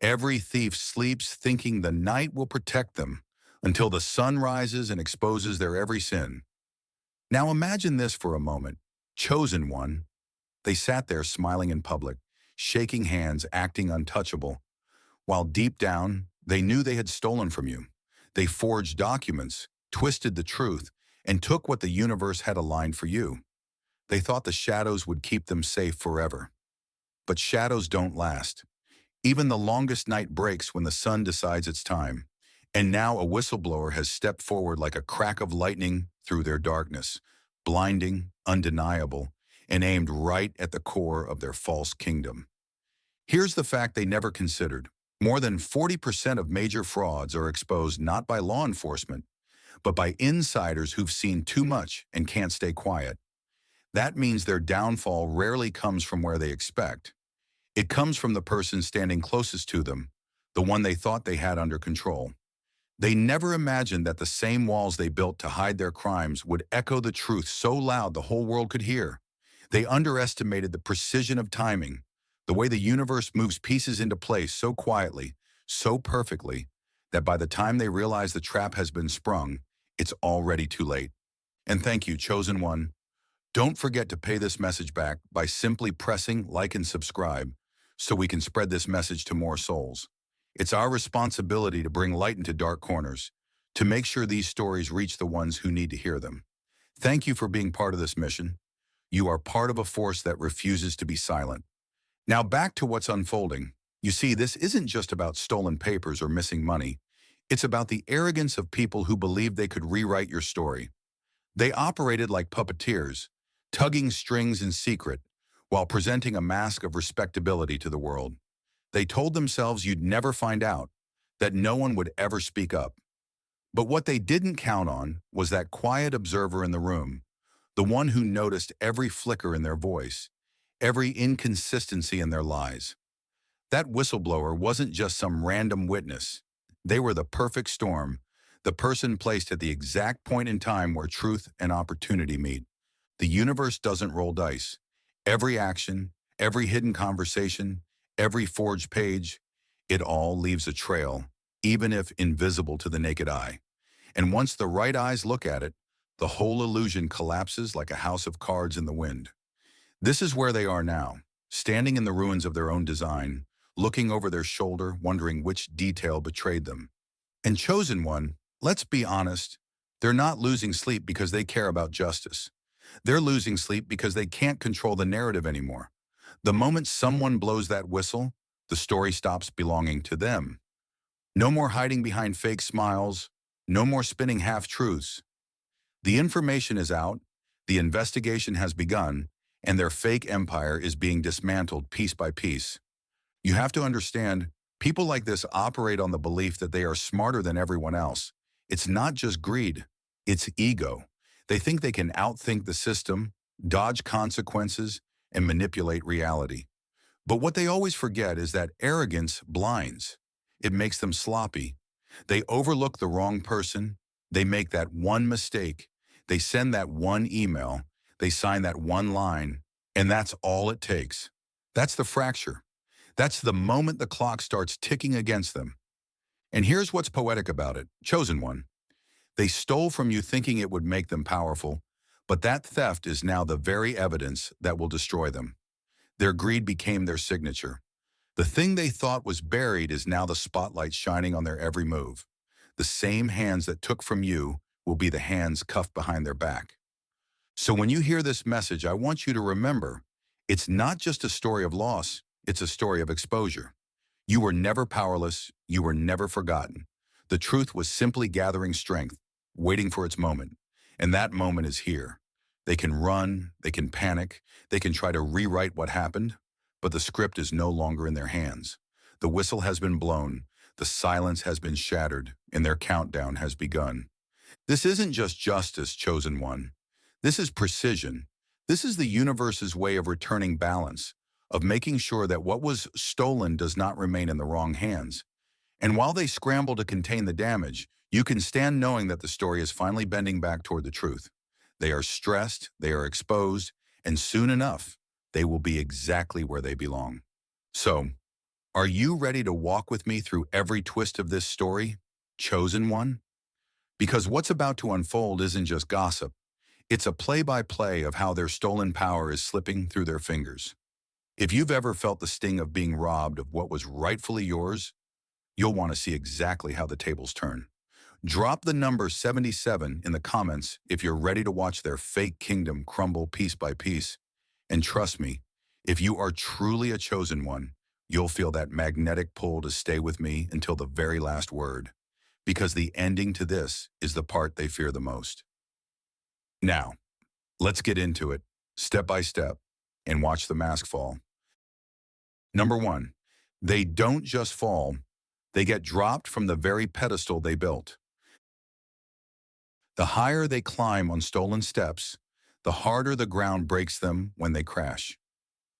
Every thief sleeps thinking the night will protect them until the sun rises and exposes their every sin. Now imagine this for a moment. Chosen one, they sat there smiling in public, shaking hands, acting untouchable, while deep down, they knew they had stolen from you. They forged documents, twisted the truth, and took what the universe had aligned for you. They thought the shadows would keep them safe forever. But shadows don't last. Even the longest night breaks when the sun decides it's time. And now a whistleblower has stepped forward like a crack of lightning through their darkness, blinding, undeniable, and aimed right at the core of their false kingdom. Here's the fact they never considered. More than 40% of major frauds are exposed not by law enforcement, but by insiders who've seen too much and can't stay quiet. That means their downfall rarely comes from where they expect. It comes from the person standing closest to them, the one they thought they had under control. They never imagined that the same walls they built to hide their crimes would echo the truth so loud the whole world could hear. They underestimated the precision of timing, the way the universe moves pieces into place so quietly, so perfectly, that by the time they realize the trap has been sprung, it's already too late. And thank you, chosen one. Don't forget to pay this message back by simply pressing like and subscribe so we can spread this message to more souls. It's our responsibility to bring light into dark corners, to make sure these stories reach the ones who need to hear them. Thank you for being part of this mission. You are part of a force that refuses to be silent. Now back to what's unfolding. You see, this isn't just about stolen papers or missing money. It's about the arrogance of people who believed they could rewrite your story. They operated like puppeteers, tugging strings in secret, while presenting a mask of respectability to the world. They told themselves you'd never find out, that no one would ever speak up. But what they didn't count on was that quiet observer in the room, the one who noticed every flicker in their voice, every inconsistency in their lies. That whistleblower wasn't just some random witness. They were the perfect storm, the person placed at the exact point in time where truth and opportunity meet. The universe doesn't roll dice. Every action, every hidden conversation, every forged page, it all leaves a trail, even if invisible to the naked eye. And once the right eyes look at it, the whole illusion collapses like a house of cards in the wind. This is where they are now, standing in the ruins of their own design, looking over their shoulder, wondering which detail betrayed them. And chosen one, let's be honest, they're not losing sleep because they care about justice. They're losing sleep because they can't control the narrative anymore. The moment someone blows that whistle, the story stops belonging to them. No more hiding behind fake smiles, no more spinning half-truths. The information is out, the investigation has begun, and their fake empire is being dismantled piece by piece. You have to understand, people like this operate on the belief that they are smarter than everyone else. It's not just greed, it's ego. They think they can outthink the system, dodge consequences, and manipulate reality. But what they always forget is that arrogance blinds. It makes them sloppy. They overlook the wrong person. They make that one mistake. They send that one email. They sign that one line. And that's all it takes. That's the fracture. That's the moment the clock starts ticking against them. And here's what's poetic about it, chosen one. They stole from you thinking it would make them powerful, but that theft is now the very evidence that will destroy them. Their greed became their signature. The thing they thought was buried is now the spotlight shining on their every move. The same hands that took from you will be the hands cuffed behind their back. So when you hear this message, I want you to remember, it's not just a story of loss, it's a story of exposure. You were never powerless, you were never forgotten. The truth was simply gathering strength, waiting for its moment. And that moment is here. They can run, they can panic, they can try to rewrite what happened, but the script is no longer in their hands. The whistle has been blown, the silence has been shattered, and their countdown has begun. This isn't just justice, chosen one. This is precision. This is the universe's way of returning balance, of making sure that what was stolen does not remain in the wrong hands. And while they scramble to contain the damage, you can stand knowing that the story is finally bending back toward the truth. They are stressed, they are exposed, and soon enough, they will be exactly where they belong. So, Are you ready to walk with me through every twist of this story, Chosen One? Because what's about to unfold isn't just gossip. It's a play-by-play of how their stolen power is slipping through their fingers. If you've ever felt the sting of being robbed of what was rightfully yours, you'll want to see exactly how the tables turn. Drop the number 77 in the comments if you're ready to watch their fake kingdom crumble piece by piece. And trust me, if you are truly a chosen one, you'll feel that magnetic pull to stay with me until the very last word. Because the ending to this is the part they fear the most. Now, let's get into it, step by step, and watch the mask fall. Number one, they don't just fall, they get dropped from the very pedestal they built. The higher they climb on stolen steps, the harder the ground breaks them when they crash.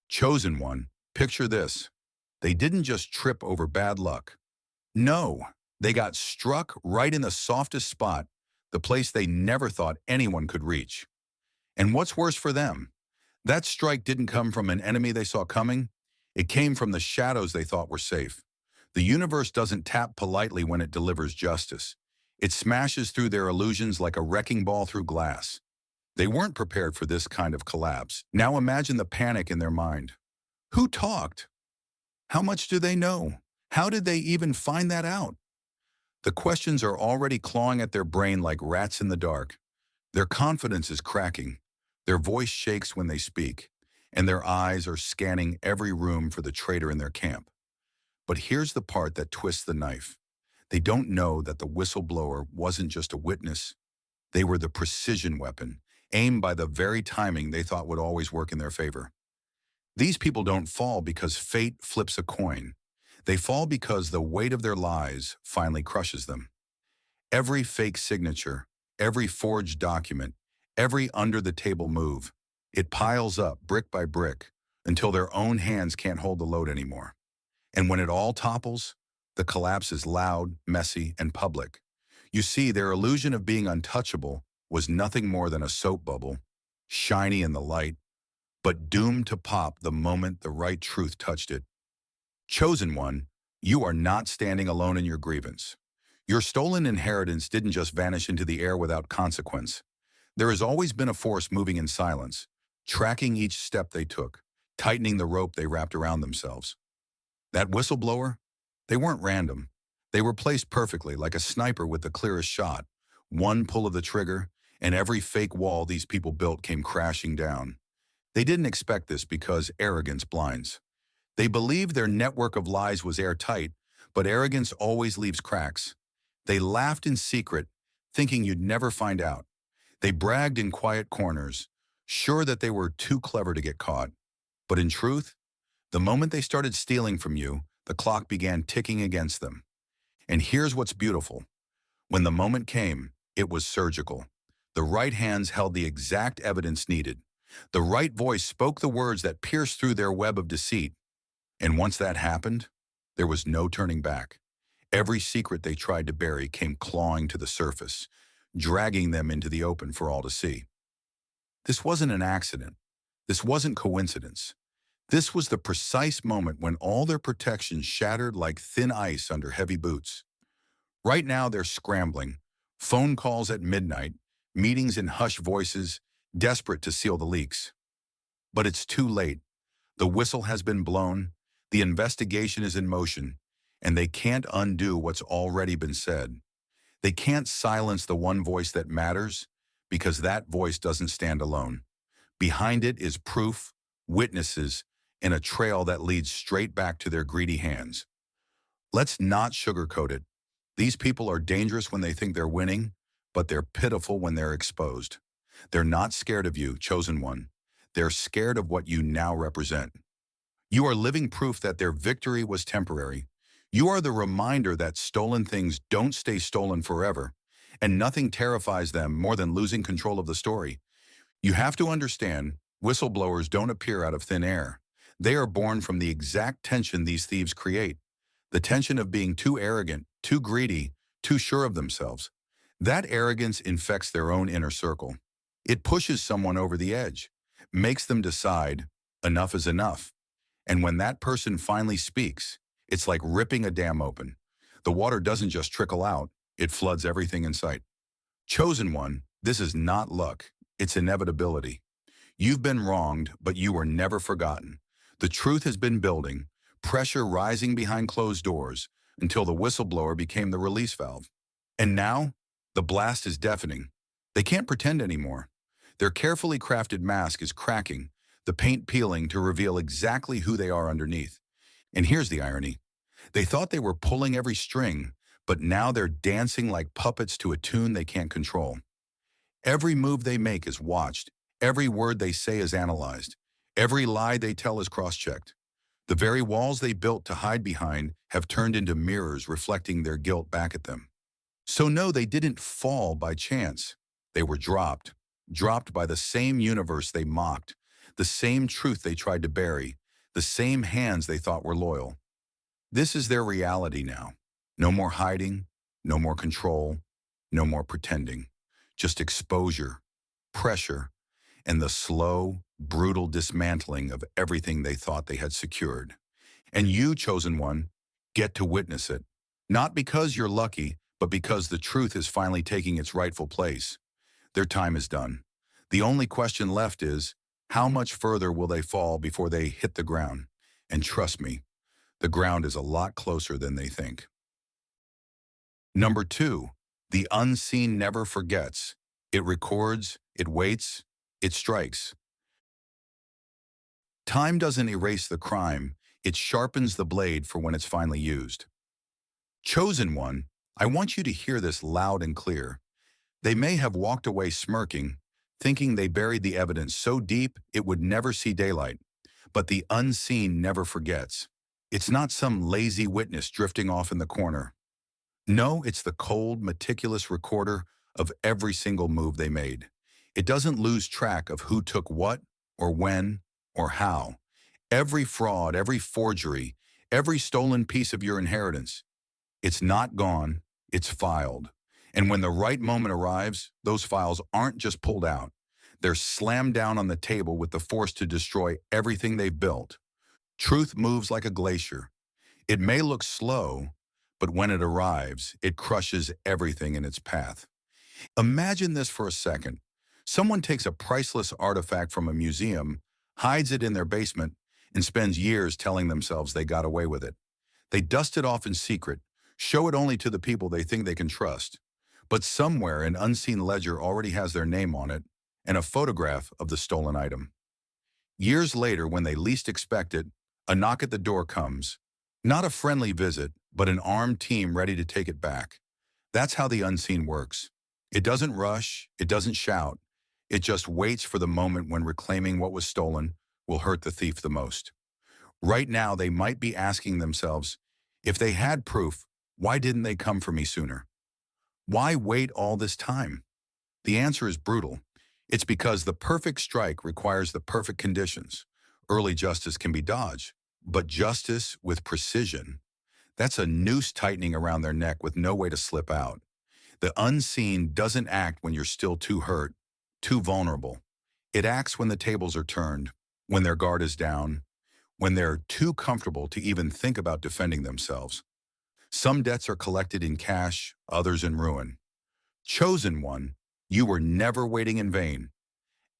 Chosen one, picture this. They didn't just trip over bad luck. No, they got struck right in the softest spot, the place they never thought anyone could reach. And what's worse for them? That strike didn't come from an enemy they saw coming. It came from the shadows they thought were safe. The universe doesn't tap politely when it delivers justice. It smashes through their illusions like a wrecking ball through glass. They weren't prepared for this kind of collapse. Now imagine the panic in their mind. Who talked? How much do they know? How did they even find that out? The questions are already clawing at their brain like rats in the dark. Their confidence is cracking. Their voice shakes when they speak, and their eyes are scanning every room for the traitor in their camp. But here's the part that twists the knife. They don't know that the whistleblower wasn't just a witness. They were the precision weapon, aimed by the very timing they thought would always work in their favor. These people don't fall because fate flips a coin. They fall because the weight of their lies finally crushes them. Every fake signature, every forged document, every under-the-table move, it piles up brick by brick until their own hands can't hold the load anymore. And when it all topples, the collapse is loud, messy, and public. You see, their illusion of being untouchable was nothing more than a soap bubble, shiny in the light, but doomed to pop the moment the right truth touched it. Chosen one, you are not standing alone in your grievance. Your stolen inheritance didn't just vanish into the air without consequence. There has always been a force moving in silence, tracking each step they took, tightening the rope they wrapped around themselves. That whistleblower? They weren't random. They were placed perfectly, like a sniper with the clearest shot. One pull of the trigger, and every fake wall these people built came crashing down. They didn't expect this because arrogance blinds. They believed their network of lies was airtight, but arrogance always leaves cracks. They laughed in secret, thinking you'd never find out. They bragged in quiet corners, sure that they were too clever to get caught. But in truth, the moment they started stealing from you, the clock began ticking against them. And here's what's beautiful. When the moment came, it was surgical. The right hands held the exact evidence needed. The right voice spoke the words that pierced through their web of deceit. And once that happened, there was no turning back. Every secret they tried to bury came clawing to the surface, dragging them into the open for all to see. This wasn't an accident. This wasn't coincidence. This was the precise moment when all their protections shattered like thin ice under heavy boots. Right now they're scrambling, phone calls at midnight, meetings in hushed voices, desperate to seal the leaks. But it's too late. The whistle has been blown, the investigation is in motion, and they can't undo what's already been said. They can't silence the one voice that matters, because that voice doesn't stand alone. Behind it is proof, witnesses, and a trail that leads straight back to their greedy hands. Let's not sugarcoat it. These people are dangerous when they think they're winning, but they're pitiful when they're exposed. They're not scared of you, chosen one. They're scared of what you now represent. You are living proof that their victory was temporary. You are the reminder that stolen things don't stay stolen forever, and nothing terrifies them more than losing control of the story. You have to understand, whistleblowers don't appear out of thin air. They are born from the exact tension these thieves create. The tension of being too arrogant, too greedy, too sure of themselves. That arrogance infects their own inner circle. It pushes someone over the edge, makes them decide, enough is enough. And when that person finally speaks, It's like ripping a dam open. The water doesn't just trickle out, it floods everything in sight. Chosen one, this is not luck, it's inevitability. You've been wronged, but you were never forgotten. The truth has been building, pressure rising behind closed doors, until the whistleblower became the release valve. And now, the blast is deafening. They can't pretend anymore. Their carefully crafted mask is cracking, the paint peeling to reveal exactly who they are underneath. And here's the irony. They thought they were pulling every string, but now they're dancing like puppets to a tune they can't control. Every move they make is watched. Every word they say is analyzed. Every lie they tell is cross-checked. The very walls they built to hide behind have turned into mirrors reflecting their guilt back at them. So no, they didn't fall by chance. They were dropped by the same universe they mocked, the same truth they tried to bury, the same hands they thought were loyal. This is their reality now. No more hiding, no more control, no more pretending. Just exposure, pressure, and the slow, brutal dismantling of everything they thought they had secured. And you, chosen one, get to witness it. Not because you're lucky, but because the truth is finally taking its rightful place. Their time is done. The only question left is, how much further will they fall before they hit the ground? And trust me, the ground is a lot closer than they think. Number 2, the unseen never forgets. It records, it waits, it strikes. Time doesn't erase the crime, it sharpens the blade for when it's finally used. Chosen one, I want you to hear this loud and clear. They may have walked away smirking, thinking they buried the evidence so deep it would never see daylight. But the unseen never forgets. It's not some lazy witness drifting off in the corner. No, it's the cold, meticulous recorder of every single move they made. It doesn't lose track of who took what, or when, or how. Every fraud, every forgery, every stolen piece of your inheritance. It's not gone, it's filed. And when the right moment arrives, those files aren't just pulled out. They're slammed down on the table with the force to destroy everything they've built. Truth moves like a glacier. It may look slow, but when it arrives, it crushes everything in its path. Imagine this for a second. Someone takes a priceless artifact from a museum, hides it in their basement, and spends years telling themselves they got away with it. They dust it off in secret, show it only to the people they think they can trust. But somewhere an unseen ledger already has their name on it and a photograph of the stolen item. Years later, when they least expect it, a knock at the door comes. Not a friendly visit, but an armed team ready to take it back. That's how the unseen works. It doesn't rush, it doesn't shout. It just waits for the moment when reclaiming what was stolen will hurt the thief the most. Right now, they might be asking themselves, if they had proof, why didn't they come for me sooner? Why wait all this time? The answer is brutal. It's because the perfect strike requires the perfect conditions. Early justice can be dodged, but justice with precision, that's a noose tightening around their neck with no way to slip out. The unseen doesn't act when you're still too hurt, too vulnerable. It acts when the tables are turned, when their guard is down, when they're too comfortable to even think about defending themselves. Some debts are collected in cash, others in ruin. Chosen one, you were never waiting in vain.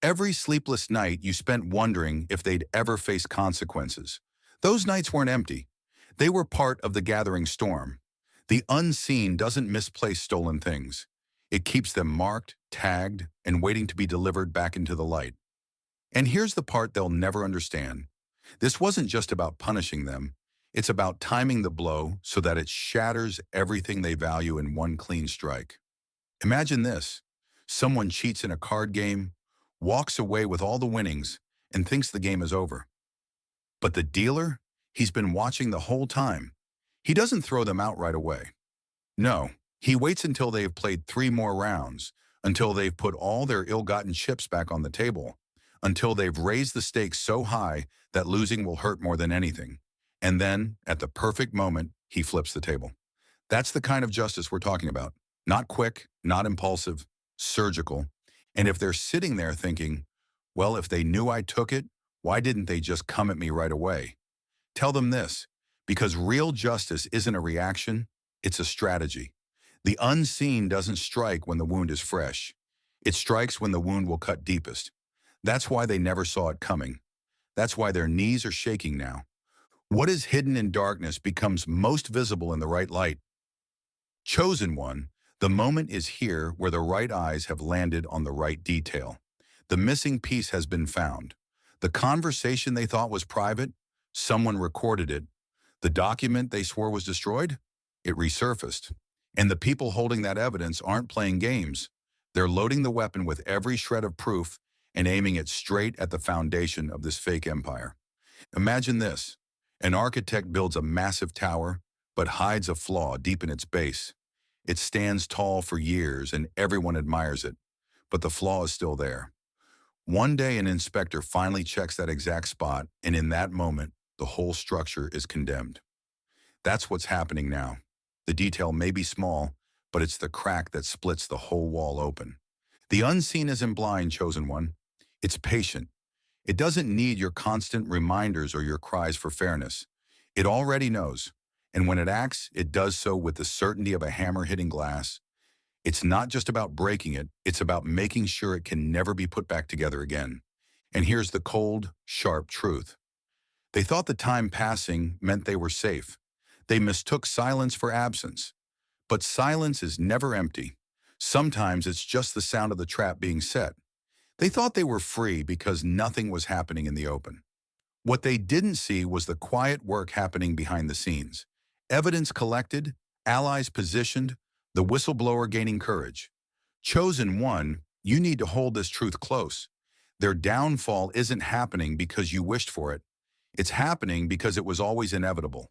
Every sleepless night you spent wondering if they'd ever face consequences. Those nights weren't empty. They were part of the gathering storm. The unseen doesn't misplace stolen things. It keeps them marked, tagged, and waiting to be delivered back into the light. And here's the part they'll never understand. This wasn't just about punishing them. It's about timing the blow so that it shatters everything they value in one clean strike. Imagine this. Someone cheats in a card game, walks away with all the winnings, and thinks the game is over. But the dealer, he's been watching the whole time. He doesn't throw them out right away. No, he waits until they've played 3 more rounds, until they've put all their ill-gotten chips back on the table, until they've raised the stakes so high that losing will hurt more than anything. And then, at the perfect moment, he flips the table. That's the kind of justice we're talking about. Not quick, not impulsive, surgical. And if they're sitting there thinking, well, if they knew I took it, why didn't they just come at me right away? Tell them this, Because real justice isn't a reaction, it's a strategy. The unseen doesn't strike when the wound is fresh. It strikes when the wound will cut deepest. That's why they never saw it coming. That's why their knees are shaking now. What is hidden in darkness becomes most visible in the right light. Chosen one, the moment is here where the right eyes have landed on the right detail. The missing piece has been found. The conversation they thought was private, someone recorded it. The document they swore was destroyed, it resurfaced. And the people holding that evidence aren't playing games. They're loading the weapon with every shred of proof and aiming it straight at the foundation of this fake empire. Imagine this. An architect builds a massive tower, but hides a flaw deep in its base. It stands tall for years and everyone admires it, but the flaw is still there. One day an inspector finally checks that exact spot, and in that moment, the whole structure is condemned. That's what's happening now. The detail may be small, but it's the crack that splits the whole wall open. The unseen isn't blind, chosen one. It's patient. It doesn't need your constant reminders or your cries for fairness. It already knows. And when it acts, it does so with the certainty of a hammer hitting glass. It's not just about breaking it, it's about making sure it can never be put back together again. And here's the cold, sharp truth. They thought the time passing meant they were safe. They mistook silence for absence. But silence is never empty. Sometimes it's just the sound of the trap being set. They thought they were free because nothing was happening in the open. What they didn't see was the quiet work happening behind the scenes. Evidence collected, allies positioned, the whistleblower gaining courage. Chosen one, you need to hold this truth close. Their downfall isn't happening because you wished for it. It's happening because it was always inevitable.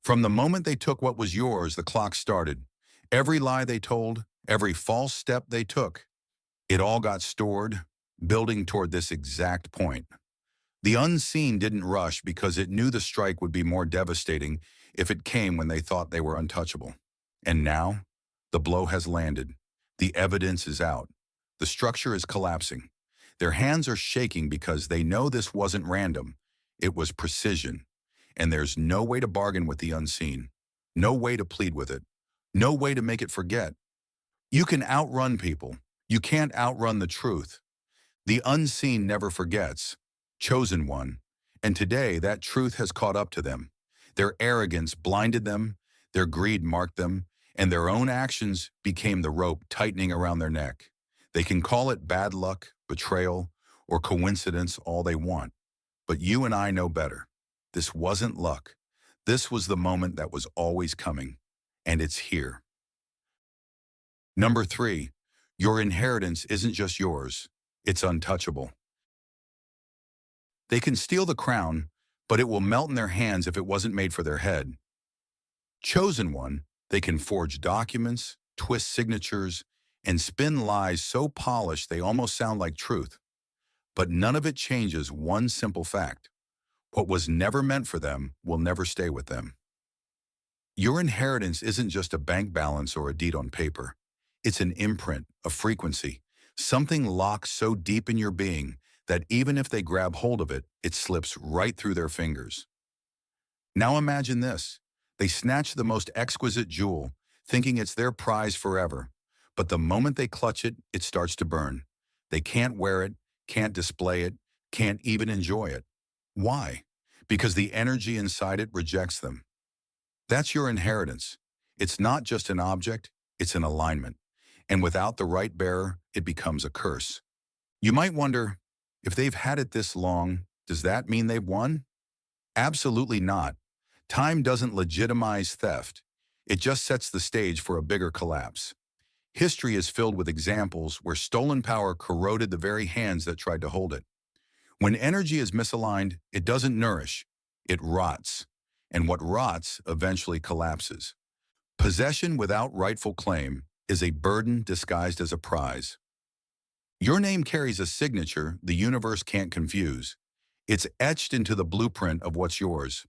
From the moment they took what was yours, the clock started. Every lie they told, every false step they took, it all got stored, building toward this exact point. The unseen didn't rush because it knew the strike would be more devastating if it came when they thought they were untouchable. And now, the blow has landed. The evidence is out. The structure is collapsing. Their hands are shaking because they know this wasn't random. It was precision. And there's no way to bargain with the unseen. No way to plead with it. No way to make it forget. You can outrun people. You can't outrun the truth. The unseen never forgets. Chosen one. And today, that truth has caught up to them. Their arrogance blinded them, their greed marked them, and their own actions became the rope tightening around their neck. They can call it bad luck, betrayal, or coincidence all they want. But you and I know better. This wasn't luck. This was the moment that was always coming. And it's here. Number 3, your inheritance isn't just yours. It's untouchable. They can steal the crown, but it will melt in their hands if it wasn't made for their head. Chosen one, they can forge documents, twist signatures, and spin lies so polished they almost sound like truth. But none of it changes one simple fact. What was never meant for them will never stay with them. Your inheritance isn't just a bank balance or a deed on paper. It's an imprint, a frequency, something locked so deep in your being that even if they grab hold of it, it slips right through their fingers. Now imagine this. They snatch the most exquisite jewel, thinking it's their prize forever. But the moment they clutch it, it starts to burn. They can't wear it, can't display it, can't even enjoy it. Why? Because the energy inside it rejects them. That's your inheritance. It's not just an object, it's an alignment. And without the right bearer, it becomes a curse. You might wonder, if they've had it this long, does that mean they've won? Absolutely not. Time doesn't legitimize theft. It just sets the stage for a bigger collapse. History is filled with examples where stolen power corroded the very hands that tried to hold it. When energy is misaligned, it doesn't nourish, it rots. And what rots eventually collapses. Possession without rightful claim is a burden disguised as a prize. Your name carries a signature the universe can't confuse. It's etched into the blueprint of what's yours.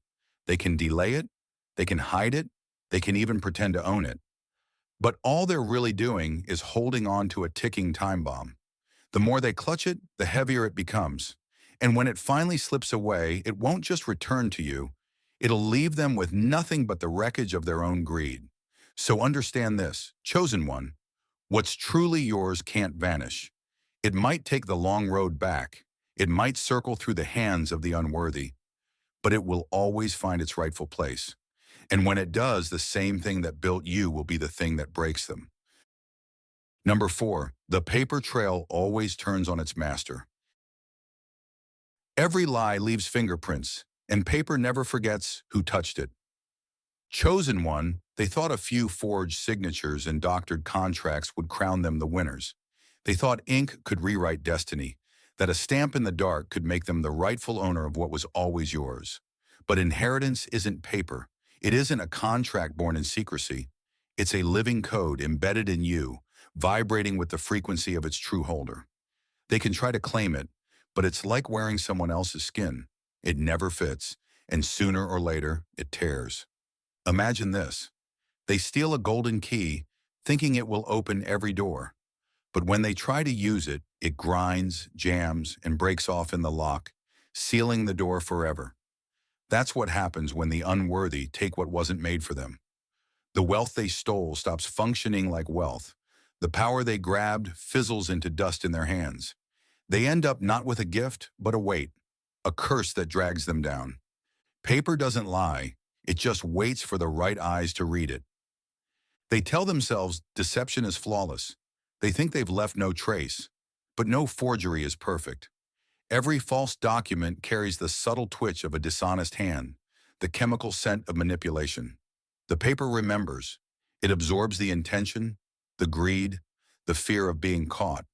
They can delay it, they can hide it, they can even pretend to own it. But all they're really doing is holding on to a ticking time bomb. The more they clutch it, the heavier it becomes. And when it finally slips away, it won't just return to you. It'll leave them with nothing but the wreckage of their own greed. So understand this, chosen one, what's truly yours can't vanish. It might take the long road back. It might circle through the hands of the unworthy, but it will always find its rightful place. And when it does, the same thing that built you will be the thing that breaks them. Number 4, the paper trail always turns on its master. Every lie leaves fingerprints, and paper never forgets who touched it. Chosen one, they thought a few forged signatures and doctored contracts would crown them the winners. They thought ink could rewrite destiny, that a stamp in the dark could make them the rightful owner of what was always yours. But inheritance isn't paper. It isn't a contract born in secrecy. It's a living code embedded in you, vibrating with the frequency of its true holder. They can try to claim it, but it's like wearing someone else's skin. It never fits, and sooner or later, it tears. Imagine this. They steal a golden key, thinking it will open every door. But when they try to use it, it grinds, jams, and breaks off in the lock, sealing the door forever. That's what happens when the unworthy take what wasn't made for them. The wealth they stole stops functioning like wealth. The power they grabbed fizzles into dust in their hands. They end up not with a gift, but a weight, a curse that drags them down. Paper doesn't lie. It just waits for the right eyes to read it. They tell themselves deception is flawless. They think they've left no trace. But no forgery is perfect. Every false document carries the subtle twitch of a dishonest hand, the chemical scent of manipulation. The paper remembers. It absorbs the intention, the greed, the fear of being caught.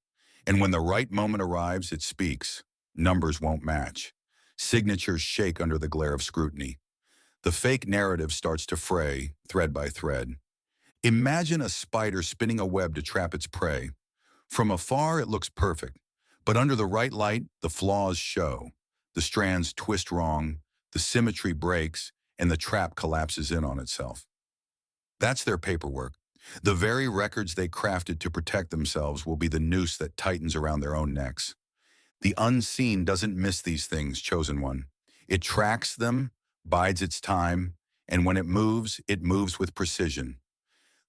And when the right moment arrives, it speaks. Numbers won't match. Signatures shake under the glare of scrutiny. The fake narrative starts to fray, thread by thread. Imagine a spider spinning a web to trap its prey. From afar, it looks perfect. But under the right light, the flaws show. The strands twist wrong, the symmetry breaks, and the trap collapses in on itself. That's their paperwork. The very records they crafted to protect themselves will be the noose that tightens around their own necks. The unseen doesn't miss these things, chosen one. It tracks them, bides its time, and when it moves with precision.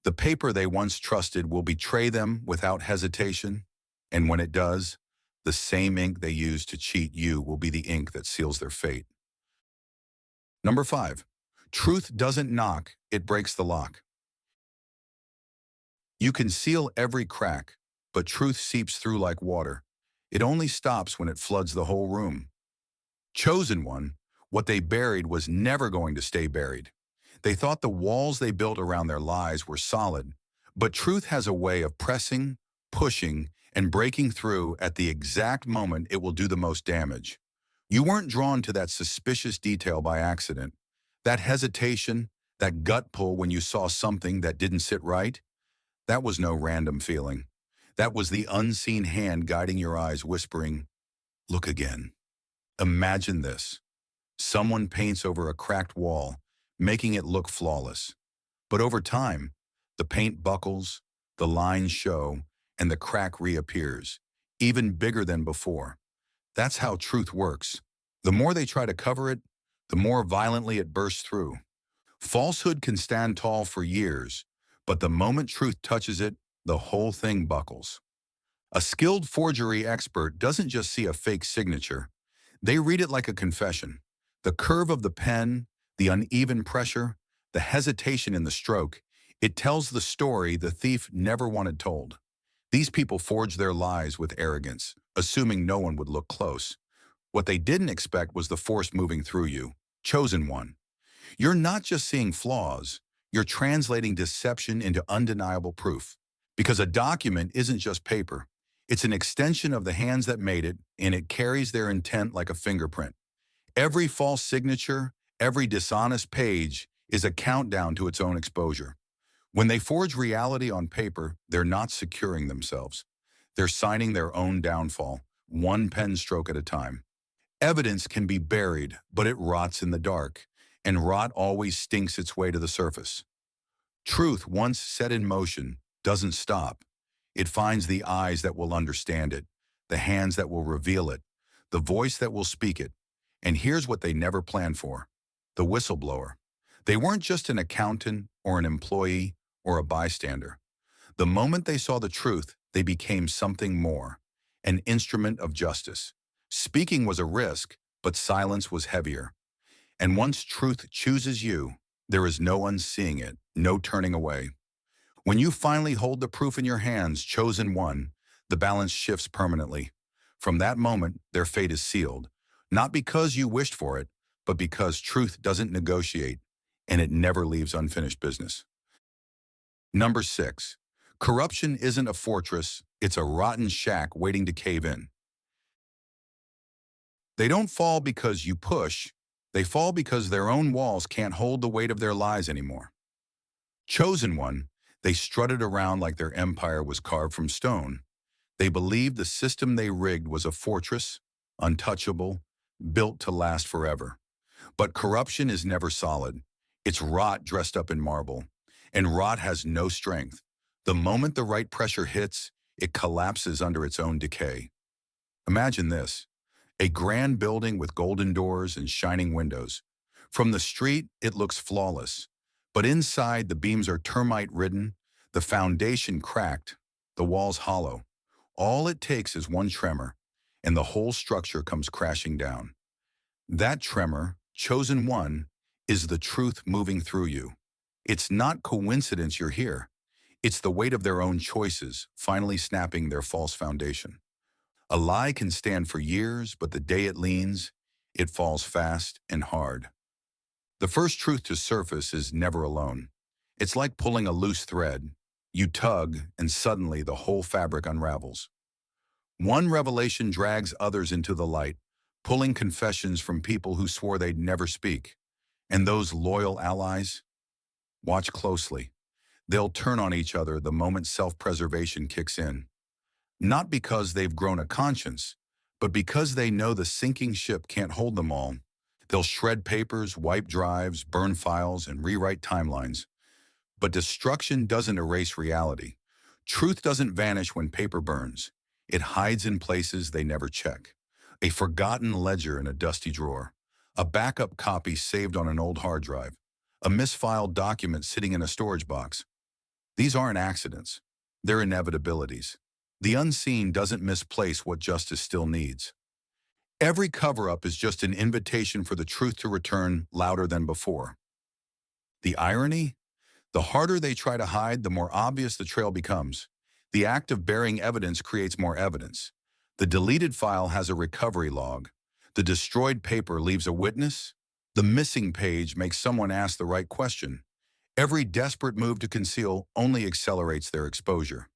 The paper they once trusted will betray them without hesitation, and when it does, the same ink they used to cheat you will be the ink that seals their fate. Number 5, truth doesn't knock, it breaks the lock. You can seal every crack, but truth seeps through like water. It only stops when it floods the whole room. Chosen one, what they buried was never going to stay buried. They thought the walls they built around their lies were solid, but truth has a way of pressing, pushing, and breaking through at the exact moment it will do the most damage. You weren't drawn to that suspicious detail by accident. That hesitation, that gut pull when you saw something that didn't sit right, that was no random feeling. That was the unseen hand guiding your eyes, whispering, "Look again." Imagine this. Someone paints over a cracked wall, making it look flawless. But over time, the paint buckles, the lines show, and the crack reappears, even bigger than before. That's how truth works. The more they try to cover it, the more violently it bursts through. Falsehood can stand tall for years, but the moment truth touches it, the whole thing buckles. A skilled forgery expert doesn't just see a fake signature. They read it like a confession. The curve of the pen, the uneven pressure, the hesitation in the stroke, it tells the story the thief never wanted told. These people forged their lies with arrogance, assuming no one would look close. What they didn't expect was the force moving through you, chosen one. You're not just seeing flaws, you're translating deception into undeniable proof. Because a document isn't just paper. It's an extension of the hands that made it, and it carries their intent like a fingerprint. Every false signature, every dishonest page is a countdown to its own exposure. When they forge reality on paper, they're not securing themselves. They're signing their own downfall, one pen stroke at a time. Evidence can be buried, but it rots in the dark, and rot always stinks its way to the surface. Truth, once set in motion, doesn't stop. It finds the eyes that will understand it, the hands that will reveal it, the voice that will speak it. And here's what they never planned for. the whistleblower. They weren't just an accountant or an employee or a bystander. The moment they saw the truth, they became something more, an instrument of justice. Speaking was a risk, but silence was heavier. And once truth chooses you, there is no unseeing it, no turning away. When you finally hold the proof in your hands, chosen one, the balance shifts permanently. From that moment, their fate is sealed, not because you wished for it, but because truth doesn't negotiate, and it never leaves unfinished business. Number 6. Corruption isn't a fortress, it's a rotten shack waiting to cave in. They don't fall because you push, they fall because their own walls can't hold the weight of their lies anymore. Chosen one, they strutted around like their empire was carved from stone. They believed the system they rigged was a fortress, untouchable, built to last forever. But corruption is never solid. It's rot dressed up in marble. And rot has no strength. The moment the right pressure hits, it collapses under its own decay. Imagine this: a grand building with golden doors and shining windows. From the street, it looks flawless. But inside, the beams are termite-ridden, the foundation cracked, the walls hollow. All it takes is one tremor, and the whole structure comes crashing down. That tremor, chosen one, is the truth moving through you. It's not coincidence you're here. It's the weight of their own choices finally snapping their false foundation. A lie can stand for years, but the day it leans, it falls fast and hard. The first truth to surface is never alone. It's like pulling a loose thread. You tug, and suddenly the whole fabric unravels. One revelation drags others into the light, pulling confessions from people who swore they'd never speak. And those loyal allies? Watch closely. They'll turn on each other the moment self-preservation kicks in. Not because they've grown a conscience, but because they know the sinking ship can't hold them all. They'll shred papers, wipe drives, burn files, and rewrite timelines. But destruction doesn't erase reality. Truth doesn't vanish when paper burns. It hides in places they never check. A forgotten ledger in a dusty drawer. A backup copy saved on an old hard drive. A misfiled document sitting in a storage box. These aren't accidents. They're inevitabilities. The unseen doesn't misplace what justice still needs. Every cover-up is just an invitation for the truth to return louder than before. The irony? The harder they try to hide, the more obvious the trail becomes. The act of bearing evidence creates more evidence. The deleted file has a recovery log. The destroyed paper leaves a witness. The missing page makes someone ask the right question. Every desperate move to conceal only accelerates their exposure.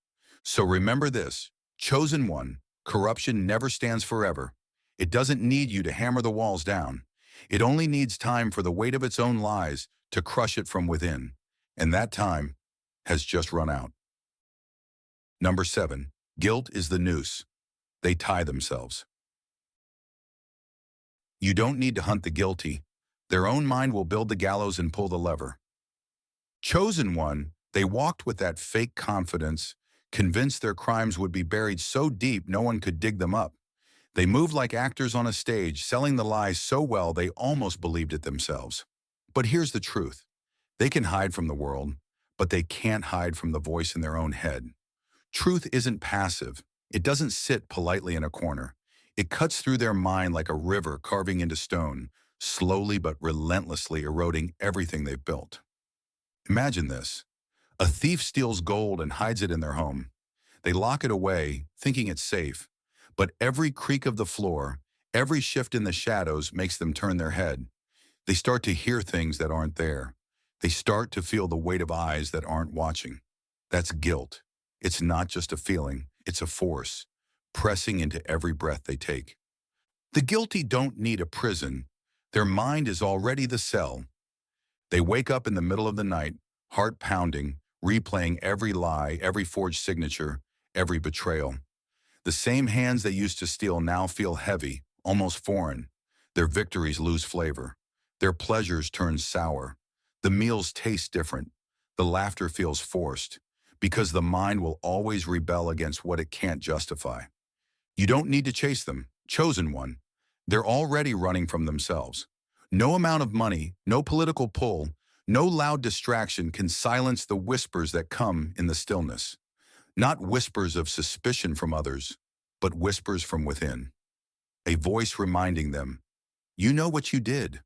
So remember this: chosen one, corruption never stands forever. It doesn't need you to hammer the walls down. It only needs time for the weight of its own lies to crush it from within. And that time has just run out. Number 7. Guilt is the noose. They tie themselves. You don't need to hunt the guilty. Their own mind will build the gallows and pull the lever. Chosen one, they walked with that fake confidence, convinced their crimes would be buried so deep no one could dig them up. They moved like actors on a stage, selling the lie so well they almost believed it themselves. But here's the truth. They can hide from the world, but they can't hide from the voice in their own head. Truth isn't passive. It doesn't sit politely in a corner. It cuts through their mind like a river carving into stone, slowly but relentlessly eroding everything they've built. Imagine this. A thief steals gold and hides it in their home. They lock it away, thinking it's safe. But every creak of the floor, every shift in the shadows makes them turn their head. They start to hear things that aren't there. They start to feel the weight of eyes that aren't watching. That's guilt. It's not just a feeling, it's a force, pressing into every breath they take. The guilty don't need a prison. Their mind is already the cell. They wake up in the middle of the night, heart pounding, replaying every lie, every forged signature, every betrayal. The same hands that used to steal now feel heavy, almost foreign. Their victories lose flavor. Their pleasures turn sour. The meals taste different. The laughter feels forced, because the mind will always rebel against what it can't justify. You don't need to chase them, chosen one. They're already running from themselves. No amount of money, no political pull, no loud distraction can silence the whispers that come in the stillness. Not whispers of suspicion from others, but whispers from within. A voice reminding them, you know what you did.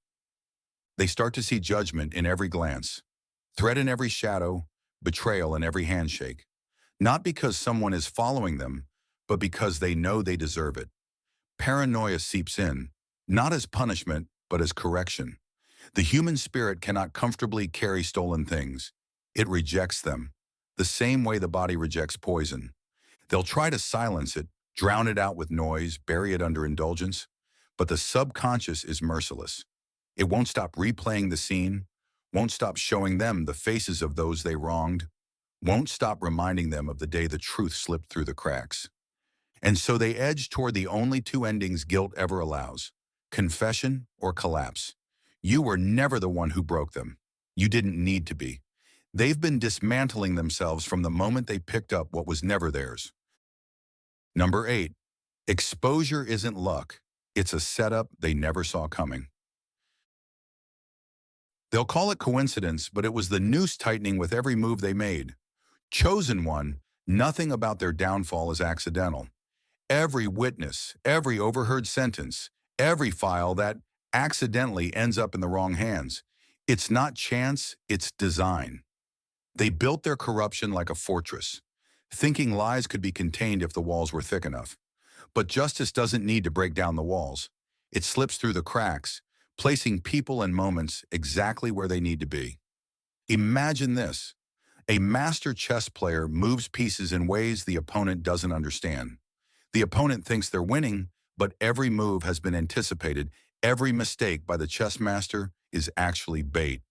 They start to see judgment in every glance, threat in every shadow, betrayal in every handshake. Not because someone is following them, but because they know they deserve it. Paranoia seeps in, not as punishment, but as correction. The human spirit cannot comfortably carry stolen things. It rejects them, the same way the body rejects poison. They'll try to silence it, drown it out with noise, bury it under indulgence, but the subconscious is merciless. It won't stop replaying the scene, won't stop showing them the faces of those they wronged, won't stop reminding them of the day the truth slipped through the cracks. And so they edge toward the only two endings guilt ever allows: confession or collapse. You were never the one who broke them. You didn't need to be. They've been dismantling themselves from the moment they picked up what was never theirs. Number 8. Exposure isn't luck. It's a setup they never saw coming. They'll call it coincidence, but it was the noose tightening with every move they made. Chosen one, nothing about their downfall is accidental. Every witness, every overheard sentence, every file that accidentally ends up in the wrong hands. It's not chance, it's design. They built their corruption like a fortress, thinking lies could be contained if the walls were thick enough. But justice doesn't need to break down the walls. It slips through the cracks, placing people and moments exactly where they need to be. Imagine this. A master chess player moves pieces in ways the opponent doesn't understand. The opponent thinks they're winning, but every move has been anticipated. Every mistake by the chess master is actually bait.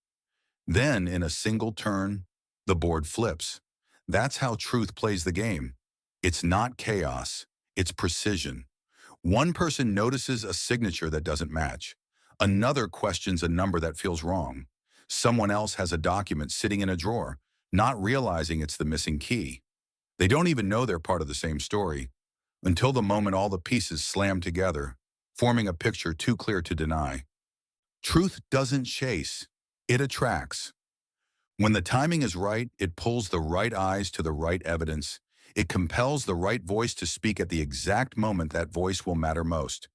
Then, in a single turn, the board flips. That's how truth plays the game. It's not chaos, it's precision. One person notices a signature that doesn't match. Another questions a number that feels wrong. Someone else has a document sitting in a drawer, not realizing it's the missing key. They don't even know they're part of the same story, until the moment all the pieces slam together, forming a picture too clear to deny. Truth doesn't chase, it attracts. When the timing is right, it pulls the right eyes to the right evidence. It compels the right voice to speak at the exact moment that voice will matter most.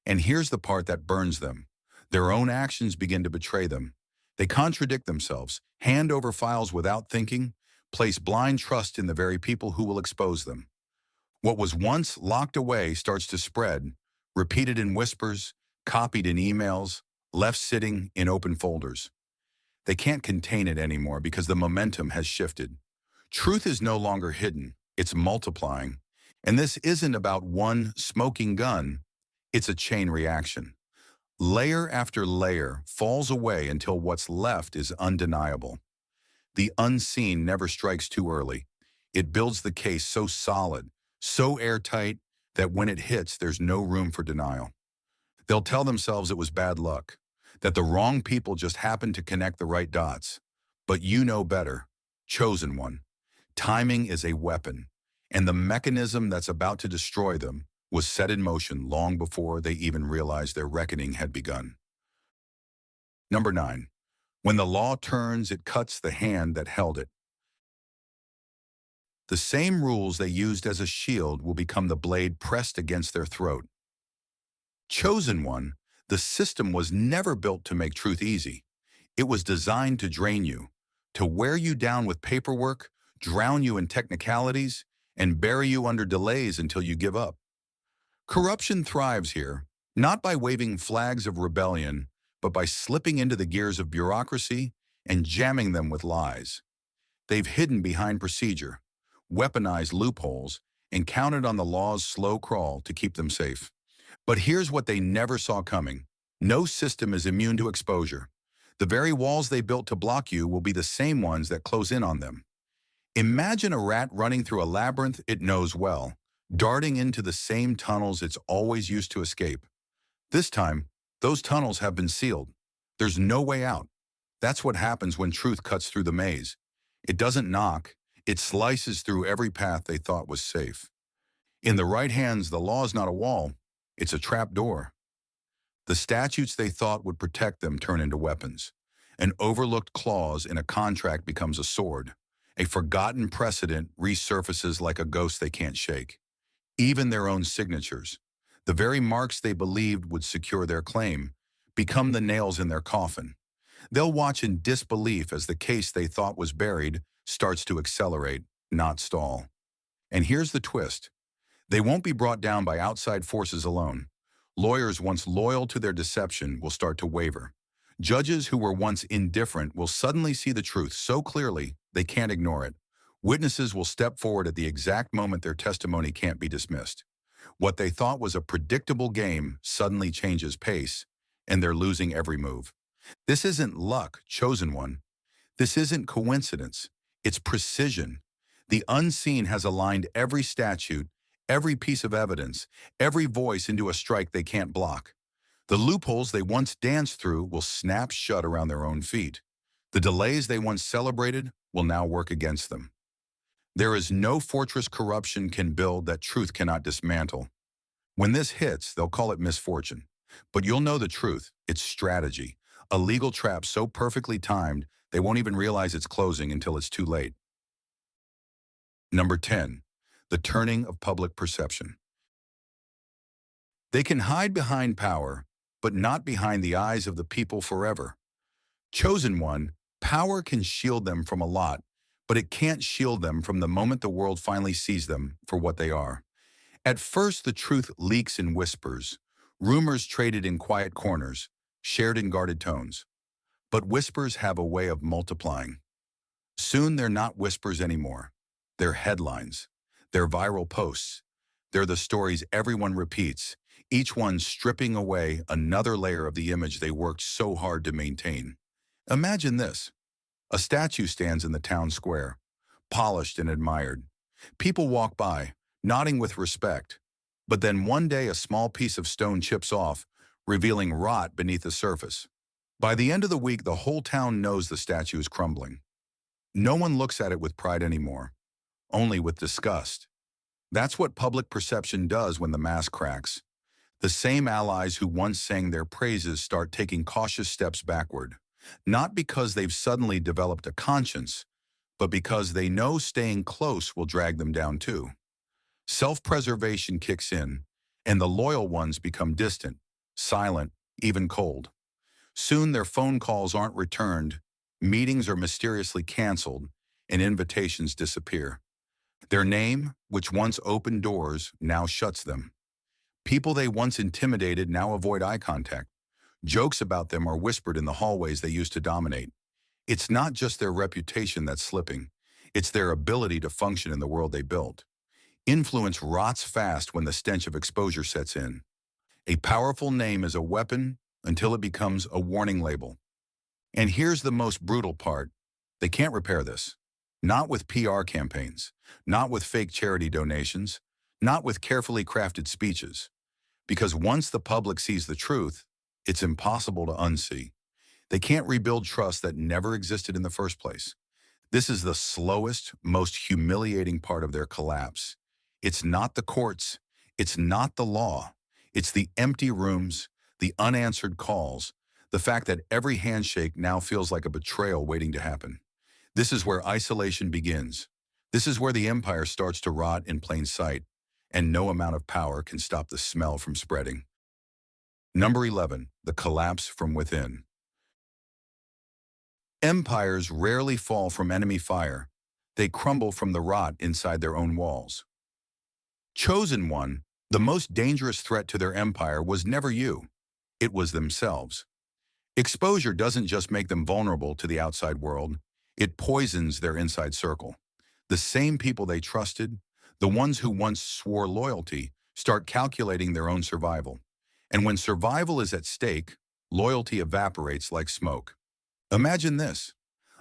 And here's the part that burns them. Their own actions begin to betray them. They contradict themselves, hand over files without thinking, place blind trust in the very people who will expose them. What was once locked away starts to spread, repeated in whispers, copied in emails, left sitting in open folders. They can't contain it anymore because the momentum has shifted. Truth is no longer hidden, it's multiplying. And this isn't about one smoking gun, it's a chain reaction. Layer after layer falls away until what's left is undeniable. The unseen never strikes too early. It builds the case so solid, so airtight, that when it hits, there's no room for denial. They'll tell themselves it was bad luck, that the wrong people just happened to connect the right dots. But you know better. Chosen one. Timing is a weapon, and the mechanism that's about to destroy them was set in motion long before they even realized their reckoning had begun. Number 9. When the law turns, it cuts the hand that held it. The same rules they used as a shield will become the blade pressed against their throat. Chosen one, the system was never built to make truth easy. It was designed to drain you, to wear you down with paperwork, drown you in technicalities, and bury you under delays until you give up. Corruption thrives here, not by waving flags of rebellion, but by slipping into the gears of bureaucracy and jamming them with lies. They've hidden behind procedure, weaponized loopholes, and counted on the law's slow crawl to keep them safe. But here's what they never saw coming. No system is immune to exposure. The very walls they built to block you will be the same ones that close in on them. Imagine a rat running through a labyrinth it knows well, darting into the same tunnels it's always used to escape. This time, those tunnels have been sealed. There's no way out. That's what happens when truth cuts through the maze. It doesn't knock, it slices through every path they thought was safe. In the right hands, the law is not a wall, it's a trap door. The statutes they thought would protect them turn into weapons. An overlooked clause in a contract becomes a sword. A forgotten precedent resurfaces like a ghost they can't shake. Even their own signatures, the very marks they believed would secure their claim, become the nails in their coffin. They'll watch in disbelief as the case they thought was buried starts to accelerate, not stall. And here's the twist. They won't be brought down by outside forces alone. Lawyers once loyal to their deception will start to waver. Judges who were once indifferent will suddenly see the truth so clearly they can't ignore it. Witnesses will step forward at the exact moment their testimony can't be dismissed. What they thought was a predictable game suddenly changes pace, and they're losing every move. This isn't luck, chosen one. This isn't coincidence. It's precision. The unseen has aligned every statute, every piece of evidence, every voice into a strike they can't block. The loopholes they once danced through will snap shut around their own feet. The delays they once celebrated will now work against them. There is no fortress corruption can build that truth cannot dismantle. When this hits, they'll call it misfortune. But you'll know the truth. It's strategy. A legal trap so perfectly timed, they won't even realize it's closing until it's too late. Number 10. The turning of public perception. They can hide behind power, but not behind the eyes of the people forever. Chosen one, power can shield them from a lot, but it can't shield them from the moment the world finally sees them for what they are. At first, the truth leaks in whispers, rumors traded in quiet corners, shared in guarded tones. But whispers have a way of multiplying. Soon they're not whispers anymore. They're headlines. They're viral posts. They're the stories everyone repeats, each one stripping away another layer of the image they worked so hard to maintain. Imagine this. A statue stands in the town square, polished and admired. People walk by, nodding with respect. But then one day a small piece of stone chips off, revealing rot beneath the surface. By the end of the week, the whole town knows the statue is crumbling. No one looks at it with pride anymore, only with disgust. That's what public perception does when the mask cracks. The same allies who once sang their praises start taking cautious steps backward, not because they've suddenly developed a conscience, but because they know staying close will drag them down too. Self-preservation kicks in, and the loyal ones become distant, silent, even cold. Soon their phone calls aren't returned, meetings are mysteriously canceled, and invitations disappear. Their name, which once opened doors, now shuts them. People they once intimidated now avoid eye contact. Jokes about them are whispered in the hallways they used to dominate. It's not just their reputation that's slipping. It's their ability to function in the world they built. Influence rots fast when the stench of exposure sets in. A powerful name is a weapon until it becomes a warning label. And here's the most brutal part. They can't repair this. Not with PR campaigns, not with fake charity donations, not with carefully crafted speeches. Because once the public sees the truth, it's impossible to unsee. They can't rebuild trust that never existed in the first place. This is the slowest, most humiliating part of their collapse. It's not the courts, it's not the law. It's the empty rooms, the unanswered calls, the fact that every handshake now feels like a betrayal waiting to happen. This is where isolation begins. This is where the empire starts to rot in plain sight, and no amount of power can stop the smell from spreading. Number 11, the collapse from within. Empires rarely fall from enemy fire. They crumble from the rot inside their own walls. Chosen one, the most dangerous threat to their empire was never you. It was themselves. Exposure doesn't just make them vulnerable to the outside world. It poisons their inside circle. The same people they trusted, the ones who once swore loyalty, start calculating their own survival. And when survival is at stake, loyalty evaporates like smoke. Imagine this: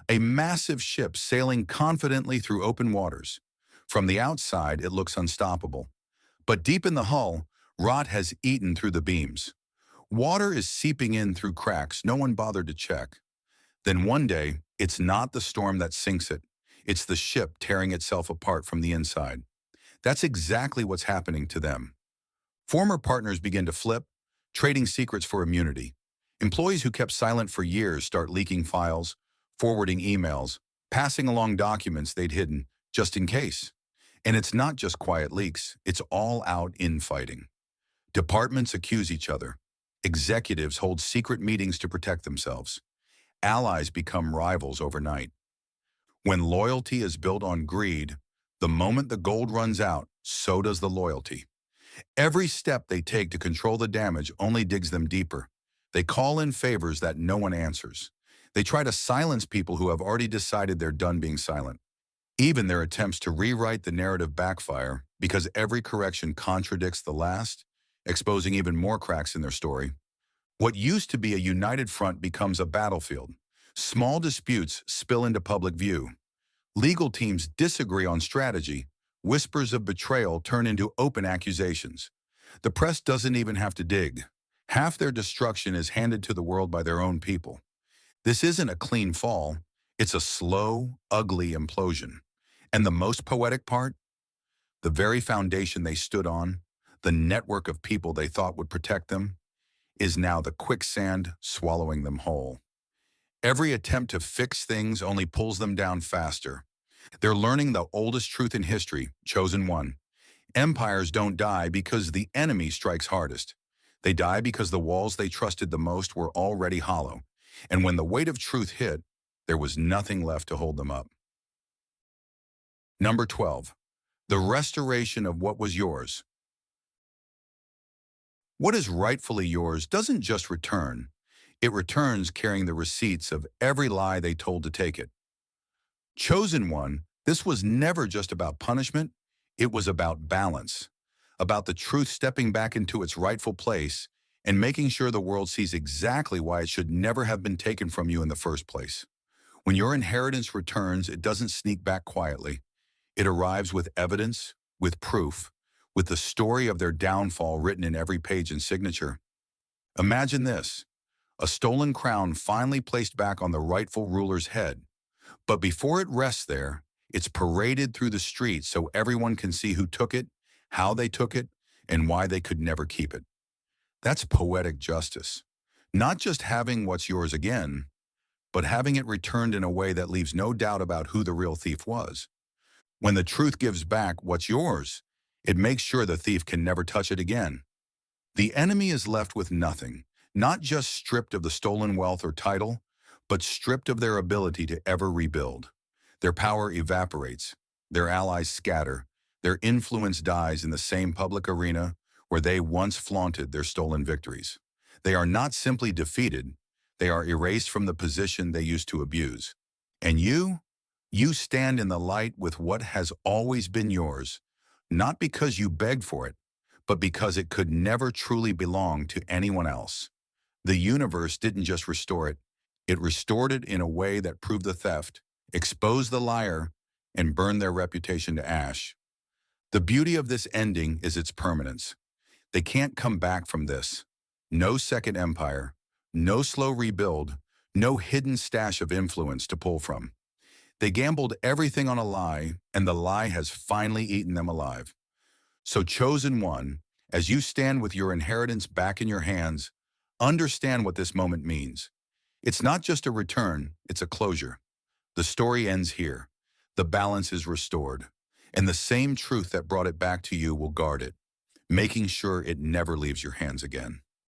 a massive ship sailing confidently through open waters. From the outside, it looks unstoppable. But deep in the hull, rot has eaten through the beams. Water is seeping in through cracks no one bothered to check. Then one day, it's not the storm that sinks it. It's the ship tearing itself apart from the inside. That's exactly what's happening to them. Former partners begin to flip, trading secrets for immunity. Employees who kept silent for years start leaking files, forwarding emails, passing along documents they'd hidden just in case. And it's not just quiet leaks, it's all out infighting. Departments accuse each other. Executives hold secret meetings to protect themselves. Allies become rivals overnight. When loyalty is built on greed, the moment the gold runs out, so does the loyalty. Every step they take to control the damage only digs them deeper. They call in favors that no one answers. They try to silence people who have already decided they're done being silent. Even their attempts to rewrite the narrative backfire because every correction contradicts the last, exposing even more cracks in their story. What used to be a united front becomes a battlefield. Small disputes spill into public view. Legal teams disagree on strategy. Whispers of betrayal turn into open accusations. The press doesn't even have to dig. Half their destruction is handed to the world by their own people. This isn't a clean fall. It's a slow, ugly implosion. And the most poetic part? The very foundation they stood on, the network of people they thought would protect them, is now the quicksand swallowing them whole. Every attempt to fix things only pulls them down faster. They're learning the oldest truth in history, chosen one. Empires don't die because the enemy strikes hardest. They die because the walls they trusted the most were already hollow. And when the weight of truth hit, there was nothing left to hold them up. Number 12. The restoration of what was yours. What is rightfully yours doesn't just return. It returns carrying the receipts of every lie they told to take it. Chosen one, this was never just about punishment. It was about balance, about the truth stepping back into its rightful place and making sure the world sees exactly why it should never have been taken from you in the first place. When your inheritance returns, it doesn't sneak back quietly. It arrives with evidence, with proof, with the story of their downfall written in every page and signature. Imagine this, a stolen crown finally placed back on the rightful ruler's head. But before it rests there, it's paraded through the streets so everyone can see who took it, how they took it, and why they could never keep it. That's poetic justice. Not just having what's yours again, but having it returned in a way that leaves no doubt about who the real thief was. When the truth gives back what's yours, it makes sure the thief can never touch it again. The enemy is left with nothing, not just stripped of the stolen wealth or title, but stripped of their ability to ever rebuild. Their power evaporates, their allies scatter, their influence dies in the same public arena where they once flaunted their stolen victories. They are not simply defeated, they are erased from the position they used to abuse. And you stand in the light with what has always been yours, not because you begged for it, but because it could never truly belong to anyone else. The universe didn't just restore it, it restored it in a way that proved the theft, exposed the liar, and burned their reputation to ash. The beauty of this ending is its permanence. They can't come back from this. No second empire, no slow rebuild, no hidden stash of influence to pull from. They gambled everything on a lie, and the lie has finally eaten them alive. So chosen one, as you stand with your inheritance back in your hands, understand what this moment means. It's not just a return, it's a closure. The story ends here. The balance is restored. And the same truth that brought it back to you will guard it, making sure it never leaves your hands again.